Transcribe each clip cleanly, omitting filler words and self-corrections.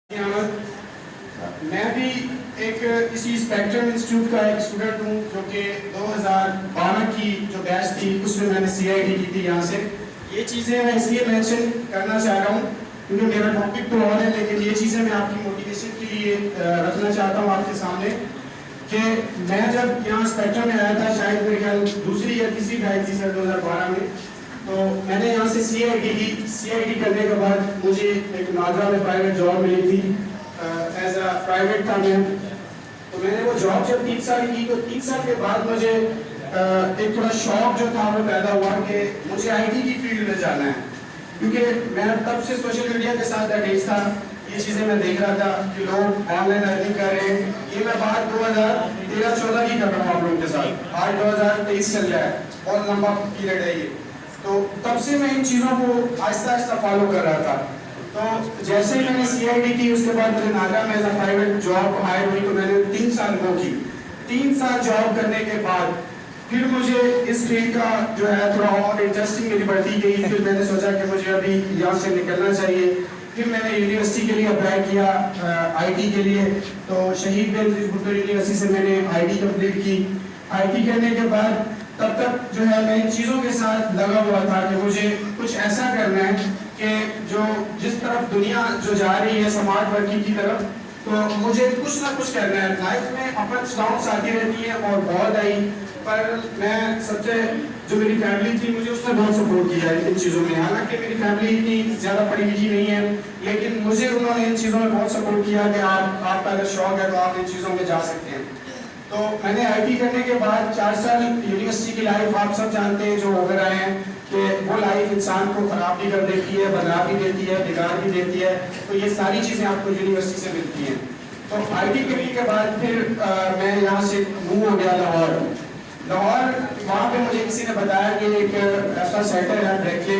मैं भी एक इसी स्पेक्ट्रम इंस्टीट्यूट का एक स्टूडेंट हूँ जो कि 2012 की जो बैच थी उसमें मैंने CIT की थी। यहाँ से ये चीज़ें मैं इसलिए मेंशन करना चाह रहा हूँ क्योंकि मेरा टॉपिक तो और है, लेकिन ये चीज़ें मैं आपकी मोटिवेशन के लिए रखना चाहता हूँ आपके सामने कि मैं जब यहाँ स्पेक्ट्रम में आया था, शायद मेरे ख्याल दूसरी या तीसरी बैच थी सर 2012 में, तो मैंने यहाँ से CIT की। CIT करने के बाद मुझे एक नागरा में प्राइवेट जॉब मिली थी, एज अ प्राइवेट था मैं। तो मैंने वो जॉब जब 3 साल की, तो 3 साल के बाद मुझे एक थोड़ा शौक जो था वो पैदा हुआ कि मुझे IT की फील्ड में जाना है, क्योंकि मैं तब से सोशल मीडिया के साथ अटैच था। ये चीज़ें मैं देख रहा था कि लोग ऑनलाइन अर्निंग कर रहे हैं। ये मैं बात 2013-14 की कर रहा हूँ आप लोगों के साथ। आज 2023 चल रहा है, बहुत लंबा पीरियड है ये। तो तब से मैं इन चीज़ों को आहिस्ता आहिस्ता फॉलो कर रहा था। तो जैसे ही मैंने CIT की, उसके बाद मुझे नागरा में as a private job hire हुई, तो मैंने 3 साल वो की। 3 साल जॉब करने के बाद फिर मुझे इस फील्ड का जो है थोड़ा और इंटरेस्टिंग मेरी बढ़ती गई। फिर मैंने सोचा कि मुझे अभी यहाँ से निकलना चाहिए। फिर मैंने यूनिवर्सिटी के लिए अप्लाई किया, IT के लिए। तो शहीद बेनज़ीर भुट्टो यूनिवर्सिटी से मैंने IT कंप्लीट की। IT करने के बाद तब तक जो है मैं इन चीज़ों के साथ लगा हुआ था कि मुझे कुछ ऐसा करना है कि जो जिस तरफ दुनिया जो जा रही है स्मार्ट वर्किंग की तरफ, तो मुझे कुछ ना कुछ करना है। लाइफ में अप्स डाउन्स आती रहती है और बहुत आई, पर मैं सबसे जो मेरी फैमिली थी मुझे उसने बहुत सपोर्ट किया इन चीज़ों में। हालांकि मेरी फैमिली इतनी ज़्यादा पढ़ी लिखी नहीं है, लेकिन मुझे उन्होंने इन चीज़ों में बहुत सपोर्ट किया कि आपका अगर शौक है तो आप इन चीज़ों में जा सकते हैं। तो मैंने IT करने के बाद 4 साल यूनिवर्सिटी की लाइफ आप सब जानते हैं जो होकर आए हैं कि वो लाइफ इंसान को ख़राब भी कर देती है, बदला भी देती है, बिगाड़ भी देती है। तो ये सारी चीज़ें आपको यूनिवर्सिटी से मिलती हैं। तो IT करने के बाद फिर मैं यहाँ से मूव हो गया लाहौर। वहाँ पे मुझे किसी ने बताया कि एक ऐसा सेंटर है ब्रैकले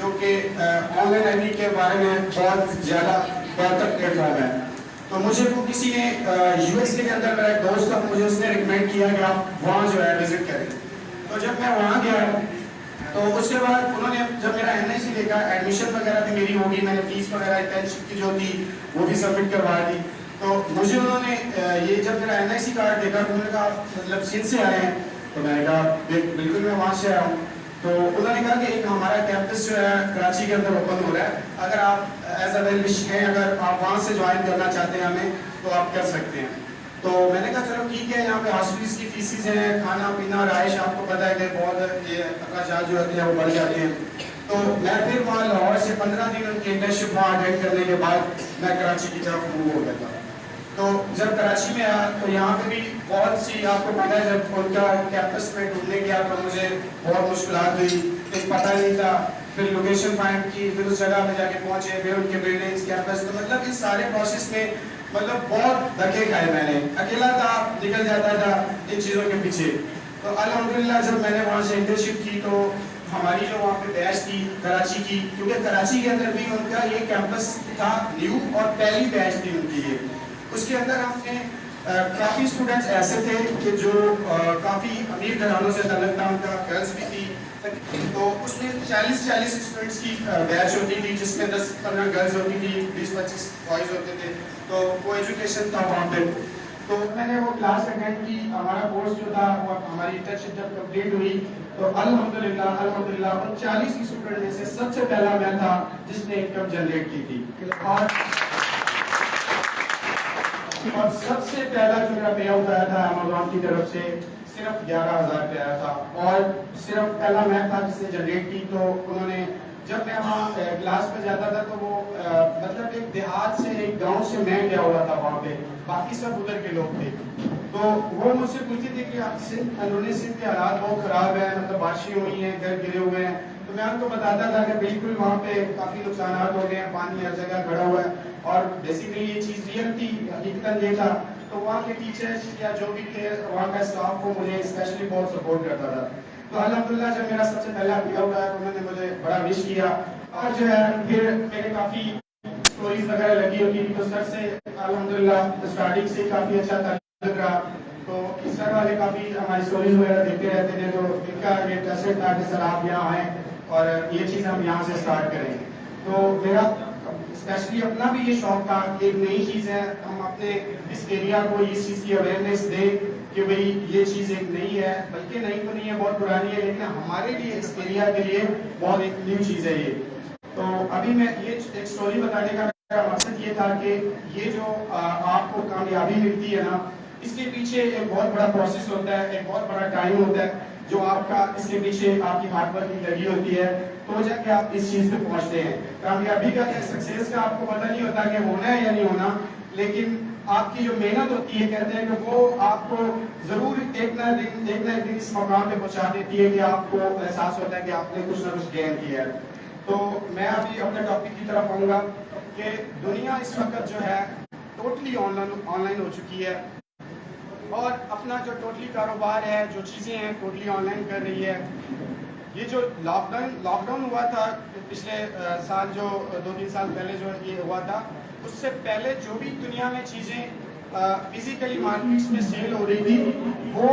जो कि ऑनलाइन अर्निंग के बारे में बहुत ज़्यादा बेहतर प्लेटफॉर्म है। तो मुझे वो किसी ने US के अंदर मेरा एक दोस्त था, मुझे उसने रिकमेंड किया कि आप वहाँ जो है विजिट करें। तो जब मैं वहाँ गया तो उसके बाद उन्होंने जब मेरा NIC देखा, एडमिशन वगैरह भी मेरी होगी, मैंने फीस वगैरह इंटर्नशिप की जो थी वो भी सबमिट करवा दी। तो मुझे उन्होंने ये जब मेरा NIC कार्ड देखा तो उन्होंने कहा मतलब सिंध से आए हैं? तो मैंने कहा बिल्कुल मैं वहाँ से आया हूँ। तो उन्होंने कहा कि एक हमारा कैंपस जो है कराची के अंदर ओपन हो रहा है, अगर आप एज अ वेल विश हैं, अगर आप वहाँ से ज्वाइन करना चाहते हैं हमें तो आप कर सकते हैं। तो मैंने कहा चलो ठीक है, यहाँ पे हॉस्टल्स की फीसिस हैं, खाना पीना राइश आपको पता है कि बहुत ये अखराजात जो होते हैं वो बढ़ जाते हैं। तो मैं फिर वहाँ लाहौर से 15 दिन उनकी इंटर्नशिप वहाँ अटेंड करने के बाद मैं कराची की तरफ मूव हो गया था। तो जब कराची में आया तो यहाँ पे भी बहुत सी आपको पता है जब उनका कैंपस में ढूंढने गया तो मुझे बहुत मुश्किलात हुई, कुछ पता नहीं था। फिर लोकेशन फाइंड की, फिर उस जगह में जाके पहुँचे, फिर उनके बिल्डिंग्स कैंपस, तो मतलब इस सारे प्रोसेस में मतलब बहुत धक्के खाए मैंने। अकेला था, निकल जाता था इन चीज़ों के पीछे। तो अल्हम्दुलिल्लाह जब मैंने वहाँ से इंटर्नशिप की तो हमारी जो वहाँ पे बैच थी कराची की, क्योंकि कराची के अंदर भी उनका ये कैंपस था न्यू और पहली बैच थी उनकी ये। उसके अंदर हमने काफ़ी स्टूडेंट्स ऐसे थे कि जो काफ़ी अमीर घरानों से तल्लुक़ था, उनका गर्ल्स भी थी। तो उसमें 40 स्टूडेंट्स की बैच होती थी, जिसमें 10-15 गर्ल्स होती थी, 20-25 बॉयज़ होते थे। तो वो एजुकेशन था वहाँ पे। तो मैंने वो क्लास अटेंड की। हमारा कोर्स जो था वो हमारी इंटर्नशिप जब कंप्लीट हुई तो अल्हम्दुलिल्लाह उन 40 स्टूडेंट में से सबसे पहला मैं था जिसने इनकम जनरेट की थी। और सबसे पहला जो मेरा पे आउट आया था अमेज़न की तरफ से सिर्फ 11,000 पे आया था, और सिर्फ पहला मैं था जिसने जनरेट की। तो उन्होंने जब मैं वहाँ क्लास में जाता था तो वो मतलब एक देहात से, एक गांव से मैं गया हुआ था वहाँ पे, बाकी सब उधर के लोग थे। तो वो मुझसे पूछते थे कि सिंध के हालात बहुत ख़राब है, मतलब बारिशें हुई हैं, घर गिरे हुए हैं। तो मैं उनको बताता था कि बिल्कुल वहाँ पे काफ़ी नुकसान हो गए हैं, पानी हर जगह खड़ा हुआ है, और बेसिकली ये चीज़ रियल थी, हकीकत ये था। तो वहाँ के टीचर्स या जो भी थे, वहाँ का स्टाफ वो मुझे स्पेशली बहुत सपोर्ट करता था। तो अल्हम्दुलिल्लाह जब मेरा सबसे पहला पे आउट आया तो उन्होंने मुझे बड़ा विश किया, और जो है फिर मेरे काफ़ी स्टोरीज वगैरह लगी होती थी। तो सर से अल्हम्दुलिल्लाह स्टार्टिंग से काफ़ी अच्छा ताल्लुक रहा। तो सर वाले काफ़ी हमारी स्टोरीज वगैरह देखते रहते थे। तो इनका ये कैसेट था कि सर आप यहाँ आएँ और ये चीज़ हम यहाँ से स्टार्ट करें। तो मेरा स्पेशली अपना भी ये शौक था कि एक नई चीज़ है, हम अपने इस एरिया को इस चीज़ की अवेयरनेस दें कि भाई ये चीज़ एक नई है, बल्कि नई तो नहीं है, बहुत पुरानी है, लेकिन हमारे लिए इस एरिया के लिए बहुत एक न्यू चीज़ है ये। तो अभी मैं ये एक स्टोरी बताने का मेरा मकसद ये था कि ये जो आपको कामयाबी मिलती है ना, इसके पीछे एक बहुत बड़ा प्रोसेस होता है, एक बहुत बड़ा टाइम होता है जो आपका इसके पीछे आपकी हार्डवर्क लगी होती है, तो जाके आप इस चीज पे पहुंचते हैं। कामयाबी का या सक्सेस का आपको पता नहीं होता कि होना है या नहीं होना, लेकिन आपकी जो मेहनत होती है, कहते हैं कि वो आपको जरूर एक ना एक दिन इस मकाम पे पहुंचा देती है कि आपको एहसास होता है कि आपने कुछ ना कुछ गेन किया है। तो मैं अभी अपने टॉपिक की तरफ आऊंगा कि दुनिया इस वक्त जो है टोटली ऑनलाइन हो चुकी है, और अपना जो टोटली कारोबार है, जो चीज़ें हैं टोटली ऑनलाइन कर रही है। ये जो लॉकडाउन हुआ था पिछले साल, जो 2-3 साल पहले जो ये हुआ था, उससे पहले जो भी दुनिया में चीज़ें फिजिकली मार्केट्स में सेल हो रही थी, वो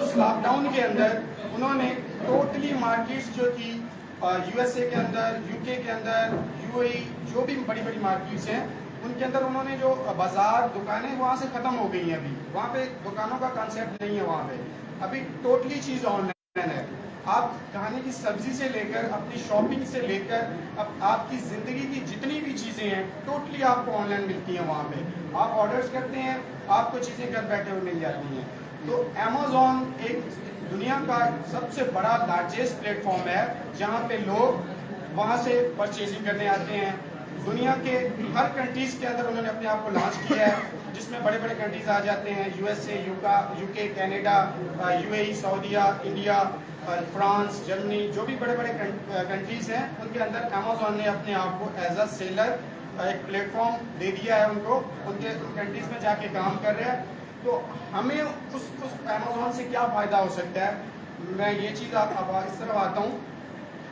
उस लॉकडाउन के अंदर उन्होंने टोटली मार्केट्स जो थी यूएसए के अंदर, यूके के अंदर, यूएई, जो भी बड़ी बड़ी मार्केट्स हैं उनके अंदर उन्होंने जो बाजार दुकानें वहाँ से खत्म हो गई हैं। अभी वहाँ पे दुकानों का कंसेप्ट नहीं है, वहाँ पे अभी टोटली चीज़ ऑनलाइन है। आप खाने की सब्जी से लेकर अपनी शॉपिंग से लेकर अब आपकी ज़िंदगी की जितनी भी चीज़ें हैं टोटली आपको ऑनलाइन मिलती हैं। वहाँ पे आप ऑर्डर्स करते हैं, आपको चीज़ें घर बैठे हुए मिल जाती हैं। तो अमेज़ॉन एक दुनिया का सबसे बड़ा लार्जेस्ट प्लेटफॉर्म है जहाँ पे लोग वहाँ से परचेजिंग करने आते हैं। दुनिया के हर कंट्रीज के अंदर उन्होंने अपने आप को लॉन्च किया है, जिसमें बड़े बड़े कंट्रीज आ जाते हैं, USA, UK, Canada, UAE, Saudia, India, France, Germany, जो भी बड़े बड़े कंट्रीज हैं उनके अंदर अमेज़ॉन ने अपने आप को एज अ सेलर एक प्लेटफॉर्म दे दिया है उनको, उनके कंट्रीज में जाके काम कर रहे हैं। तो हमें उस अमेज़ॉन से क्या फ़ायदा हो सकता है, मैं ये चीज़ आप इस तरह आता हूँ।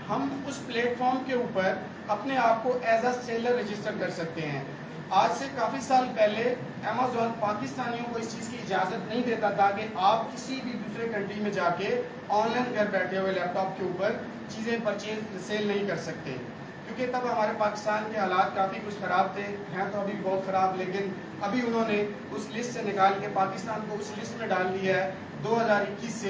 हम उस प्लेटफॉर्म के ऊपर अपने आप को एज अ सेलर रजिस्टर कर सकते हैं। आज से काफ़ी साल पहले अमेज़ॉन पाकिस्तानियों को इस चीज़ की इजाज़त नहीं देता था कि आप किसी भी दूसरे कंट्री में जाके ऑनलाइन घर बैठे हुए लैपटॉप के ऊपर चीज़ें परचेज सेल नहीं कर सकते, क्योंकि तब हमारे पाकिस्तान के हालात काफ़ी कुछ ख़राब थे, हैं तो अभी बहुत ख़राब, लेकिन अभी उन्होंने उस लिस्ट से निकाल के पाकिस्तान को उस लिस्ट में डाल दिया है। 2021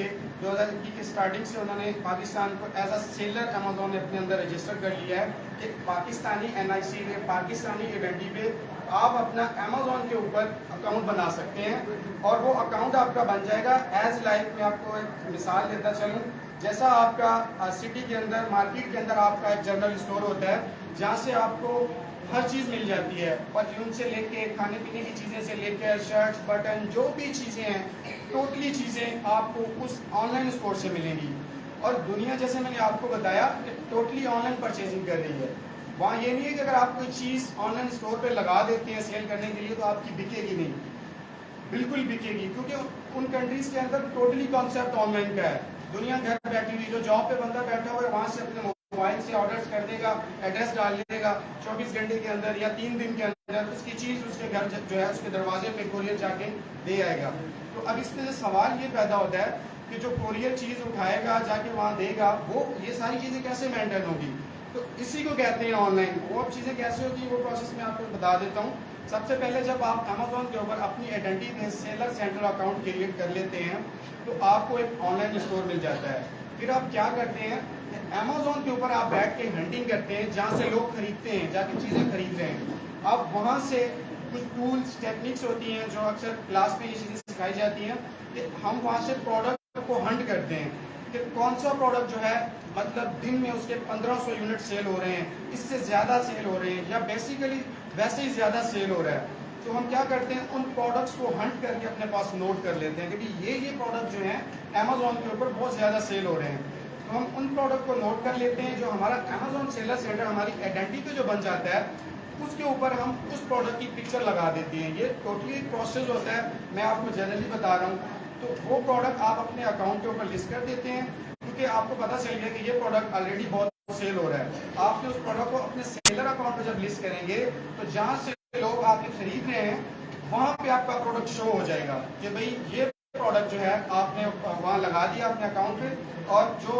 के स्टार्टिंग से उन्होंने पाकिस्तान को एज अ सेलर अमेज़ॉन ने अपने अंदर रजिस्टर कर लिया है कि पाकिस्तानी NIC में, पाकिस्तानी इवेंटी पे आप अपना अमेज़ॉन के ऊपर अकाउंट बना सकते हैं, और वो अकाउंट आपका बन जाएगा एज लाइक। मैं आपको एक मिसाल देता चलूँ, जैसा आपका सिटी के अंदर, मार्केट के अंदर आपका एक जनरल स्टोर होता है जहाँ से आपको हर चीज़ मिल जाती है, परफ्यूम से लेके खाने पीने की चीज़ें से लेकर शर्ट्स, बटन, जो भी चीज़ें हैं टोटली चीज़ें आपको उस ऑनलाइन स्टोर से मिलेंगी। और दुनिया, जैसे मैंने आपको बताया, कि टोटली ऑनलाइन परचेजिंग कर रही है। वहाँ ये नहीं है कि अगर आप कोई चीज़ ऑनलाइन स्टोर पे लगा देते हैं सेल करने के लिए तो आपकी बिकेगी नहीं, बिल्कुल बिकेगी, क्योंकि उन कंट्रीज़ के अंदर टोटली कॉन्सेप्ट ऑनलाइन का है। दुनिया घर बैठी हुई, जो जॉब पे बंदा बैठा हुआ है वहाँ से अपने मोबाइल से ऑर्डर्स कर देगा, एड्रेस डाल देगा, 24 घंटे के अंदर या 3 दिन के अंदर उसकी चीज़ उसके घर जो है उसके दरवाजे पे कोरियर जाके दे आएगा। तो अब इसमें से सवाल ये पैदा होता है कि जो कोरियर चीज़ उठाएगा जाके वहाँ देगा, वो ये सारी चीज़ें कैसे मेंटेन होगी? तो इसी को कहते हैं ऑनलाइन। वो अब चीज़ें कैसे होती है वो प्रोसेस मैं आपको बता देता हूँ। सबसे पहले जब आप अमेज़ॉन के ऊपर अपनी identity seller central account create कर लेते हैं तो आपको एक ऑनलाइन स्टोर मिल जाता है। फिर आप क्या करते हैं, अमेज़ॉन के ऊपर आप बैठ के हंटिंग करते हैं, जहाँ से लोग खरीदते हैं, जाके चीज़ें खरीद रहे हैं। आप वहाँ से कुछ टूल्स, टेक्निक्स होती हैं जो अक्सर क्लास में ये चीज़ें सिखाई जाती हैं कि हम वहाँ से प्रोडक्ट को हंट करते हैं कि कौन सा प्रोडक्ट जो है मतलब दिन में उसके 1500 यूनिट सेल हो रहे हैं, इससे ज़्यादा सेल हो रहे हैं, या बेसिकली वैसे ही ज़्यादा सेल हो रहा है। तो हम क्या करते हैं, उन प्रोडक्ट्स को हंट करके अपने पास नोट कर लेते हैं कि ये प्रोडक्ट जो है अमेज़ॉन के ऊपर बहुत ज़्यादा सेल हो रहे हैं। तो हम उन प्रोडक्ट को नोट कर लेते हैं, जो हमारा अमेज़ॉन सेलर सेंटर हमारी आइडेंटिटी जो बन जाता है उसके ऊपर हम उस प्रोडक्ट की पिक्चर लगा देते हैं। ये टोटली एक प्रोसेस होता है, मैं आपको जनरली बता रहा हूँ। तो वो प्रोडक्ट आप अपने अकाउंट के ऊपर लिस्ट कर देते हैं, क्योंकि आपको पता चल गया कि ये प्रोडक्ट ऑलरेडी बहुत सेल हो रहा है। आपने उस प्रोडक्ट को अपने सेलर अकाउंट पर जब लिस्ट करेंगे तो जहाँ से लोग आपके खरीद रहे हैं वहाँ पे आपका प्रोडक्ट शो हो जाएगा कि भाई ये प्रोडक्ट जो है आपने वहाँ लगा दिया अपने अकाउंट पे, और जो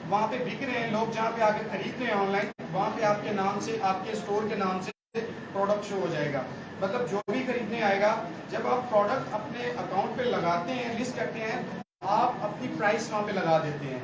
वहाँ पे बिक रहे हैं लोग, जहाँ पे आके खरीद रहे हैं ऑनलाइन, वहाँ पे आपके नाम से, आपके स्टोर के नाम से प्रोडक्ट शो हो जाएगा। मतलब जो भी खरीदने आएगा, जब आप प्रोडक्ट अपने अकाउंट पे लगाते हैं, लिस्ट करते हैं, आप अपनी प्राइस वहाँ पे लगा देते हैं।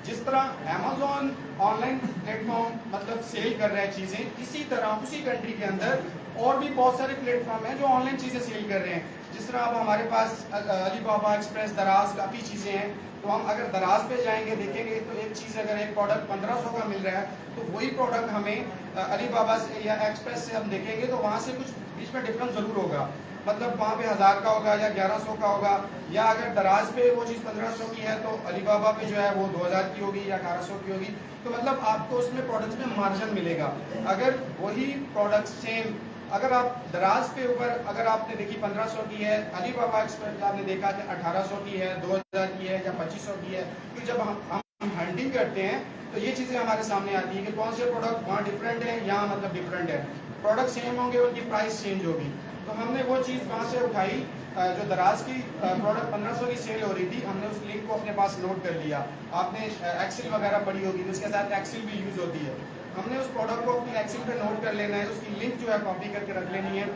जिस तरह अमेज़ॉन ऑनलाइन प्लेटफॉर्म मतलब सेल कर रहा है चीज़ें, इसी तरह उसी कंट्री के अंदर और भी बहुत सारे प्लेटफॉर्म हैं जो ऑनलाइन चीज़ें सेल कर रहे हैं। जिस तरह अब हमारे पास अलीबाबा, एक्सप्रेस, दराज, काफ़ी चीज़ें हैं। तो हम अगर दराज पे जाएंगे देखेंगे तो एक चीज़ अगर एक प्रोडक्ट 1500 का मिल रहा है, तो वही प्रोडक्ट हमें अलीबाबा से या एक्सप्रेस से हम देखेंगे तो वहाँ से कुछ बीच में डिफरेंस ज़रूर होगा। मतलब वहाँ पे 1000 का होगा या 1100 का होगा, या अगर दराज पे वो चीज़ 1500 की है तो अलीबाबा पे जो है वो 2000 की होगी या 1800 की होगी। तो मतलब आपको उसमें प्रोडक्ट्स में मार्जिन मिलेगा। अगर वही प्रोडक्ट सेम, अगर आप दराज पे ऊपर अगर आपने देखी 1500 की है, अलीबाबा एक्सप्रेस आपने देखा कि 1800 की है, 2000 की है या 2500 की है, तो जब हम हंटिंग करते हैं तो ये चीज़ें हमारे सामने आती है कि कौन से प्रोडक्ट वहाँ डिफरेंट है, यहाँ मतलब डिफरेंट है। प्रोडक्ट सेम होंगे, उनकी प्राइस चेंज होगी। तो हमने वो चीज़ वहाँ से उठाई, जो दराज की प्रोडक्ट 1500 की सेल हो रही थी, हमने उस लिंक को अपने पास नोट कर लिया। आपने एक्सेल वगैरह पढ़ी होगी तो उसके साथ एक्सेल भी यूज़ होती है। हमने उस प्रोडक्ट को अपनी एक्सेल पे नोट कर लेना है, उसकी लिंक जो है कॉपी करके रख लेनी है।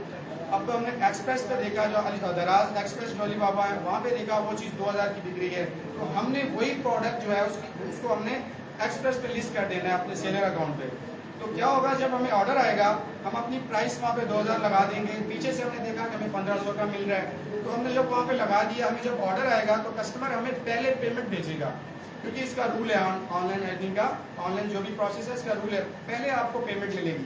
अब तो हमने एक्सप्रेस पे देखा, जो दराज एक्सप्रेस जो अलीबाबा है वहाँ पे देखा वो चीज़ 2000 की बिक रही है, तो हमने वही प्रोडक्ट जो है उसको हमने एक्सप्रेस पे लिस्ट कर देना है अपने सेलर अकाउंट पे। तो क्या होगा, जब हमें ऑर्डर आएगा हम अपनी प्राइस वहाँ पे 2000 लगा देंगे। पीछे से हमने देखा कि हमें 1500 का मिल रहा है, तो हमने जब वहाँ पे लगा दिया, हमें जब ऑर्डर आएगा तो कस्टमर हमें पहले पेमेंट भेजेगा, क्योंकि इसका रूल है ऑनलाइन अर्निंग का, ऑनलाइन जो भी प्रोसेस है इसका रूल है, पहले आपको पेमेंट मिलेगी।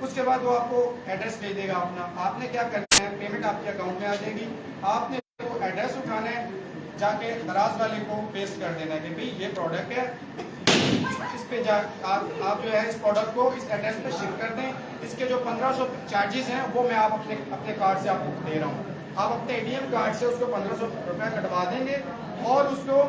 उसके बाद वो आपको एड्रेस भेज देगा अपना। आपने क्या करना है, पेमेंट आपके अकाउंट में आ जाएगी, आपने वो एड्रेस उठाना है, जाके दराज वाले को पेस्ट कर देना है कि भाई ये प्रोडक्ट है, इस पे जा आप जो है इस प्रोडक्ट को इस एड्रेस पे शिप कर दें। इसके जो 1500 चार्जेस हैं वो मैं आप अपने कार्ड से आपको दे रहा हूँ। आप अपने एटीएम कार्ड से उसको 1500 रुपये कटवा देंगे और उसको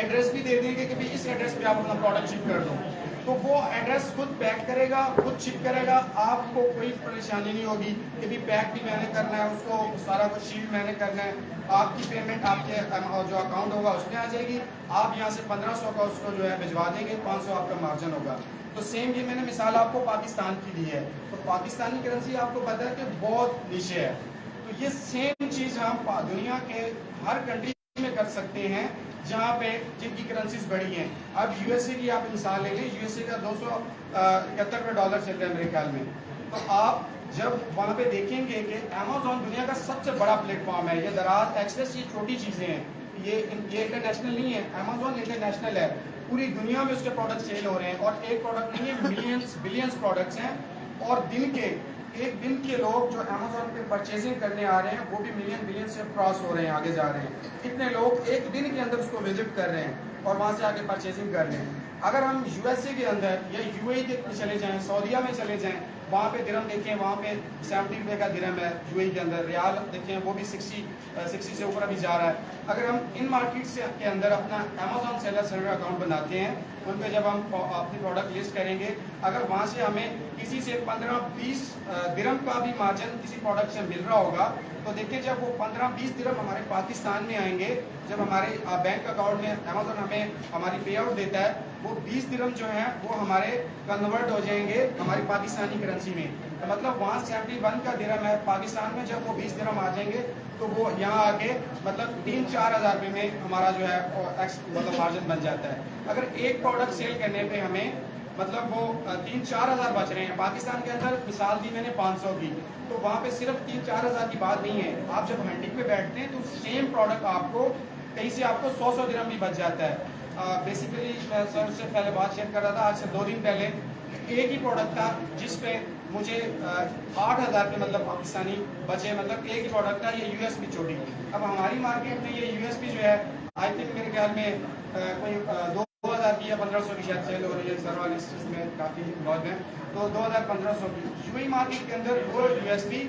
एड्रेस भी दे देंगे कि भाई इस एड्रेस पे आप अपना प्रोडक्ट शिप कर दो। तो वो एड्रेस खुद पैक करेगा, खुद शिप करेगा, आपको कोई परेशानी नहीं होगी कि भी पैक भी मैंने करना है, उसको सारा कुछ शील मैंने करना है। आपकी पेमेंट आपके जो अकाउंट होगा उसमें आ जाएगी, आप यहाँ से 1500 का उसको जो है भिजवा देंगे, 500 आपका मार्जिन होगा। तो सेम ये मैंने मिसाल आपको पाकिस्तान की दी है, तो पाकिस्तानी करेंसी आपको पता है कि बहुत नीचे है। तो ये सेम चीज़ हम दुनिया के हर कंट्री में कर सकते हैं जहाँ पे जिनकी करेंसीज बढ़ी हैं। अब यूएसए की आप मिसाल ले लें, यूएसए का 271 रुपये डॉलर चल रहा है मेरे ख्याल में। तो आप जब वहाँ पे देखेंगे कि अमेज़ॉन दुनिया का सबसे बड़ा प्लेटफॉर्म है, ये दराज एक्सप्रेस ये छोटी चीज़ें हैं, ये इंटरनेशनल नहीं है, अमेज़ॉन इंटरनेशनल है, पूरी दुनिया में उसके प्रोडक्ट सेल हो रहे हैं। और एक प्रोडक्ट नहीं है, मिलियंस बिलियंस प्रोडक्ट्स हैं। और एक दिन के लोग जो अमेज़ॉन पे परचेजिंग करने आ रहे हैं वो भी मिलियन बिलियन से क्रॉस हो रहे हैं, आगे जा रहे हैं। इतने लोग एक दिन के अंदर उसको विजिट कर रहे हैं और वहाँ से आके परचेजिंग कर रहे हैं। अगर हम यूएसए के अंदर या यूएई के चले जाएं, सऊदीया में चले जाएं, वहाँ पे दिरहम देखें, वहाँ पे 70 रुपये का दिरहम है यूएई के अंदर। रियाल देखें वो भी 60 से ऊपर अभी जा रहा है। अगर हम इन मार्केट्स के अंदर अपना अमेज़ॉन सेलर सर्वर अकाउंट बनाते हैं, उन पर जब हम अपनी प्रोडक्ट लिस्ट करेंगे, अगर वहाँ से हमें किसी से 15-20 दिरहम का भी मार्जिन किसी प्रोडक्ट से मिल रहा होगा, तो देखिए जब वो 15-20 दिरहम हमारे पाकिस्तान में आएंगे, जब हमारे बैंक अकाउंट में अमेज़ॉन हमें हमारी पे आउट देता है, वो 20 दिरहम जो है वो हमारे कन्वर्ट हो जाएंगे हमारी पाकिस्तानी करेंसी में। तो मतलब वहाँ 71 का दिरहम है, पाकिस्तान में जब वो 20 दिरहम आ जाएंगे तो वो यहाँ आके मतलब 3-4 हज़ार रुपये में हमारा जो है मतलब मार्जिन बन जाता है। अगर एक प्रोडक्ट सेल करने पे हमें मतलब वो 3-4 हज़ार बच रहे हैं। पाकिस्तान के अंदर मिसाल दी मैंने 500 की, तो वहाँ पे सिर्फ 3-4 हज़ार की बात नहीं है। आप जब हंटिंग पे बैठते हैं तो सेम प्रोडक्ट आपको कहीं से आपको 100 दिरहम भी बच जाता है। बेसिकली मैं सर से पहले बात शेयर कर रहा था, आज से 2 दिन पहले एक ही प्रोडक्ट था जिस पे मुझे 8,000 के मतलब पाकिस्तानी बचे, मतलब एक ही प्रोडक्ट था, ये यूएसपी छोटी। अब हमारी मार्केट में ये यूएसपी जो है आई थिंक मेरे ख्याल में कोई 2000 की या 1500 की शायद सेल हो रही है, सर वाली चीज़ में काफ़ी इन्वॉल्व है, तो 2000-1500 की यूएई मार्केट के अंदर वो यूएसपी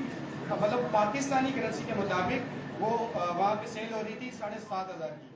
मतलब पाकिस्तानी करेंसी के मुताबिक वो वहाँ पे सेल हो रही थी 7,500 की।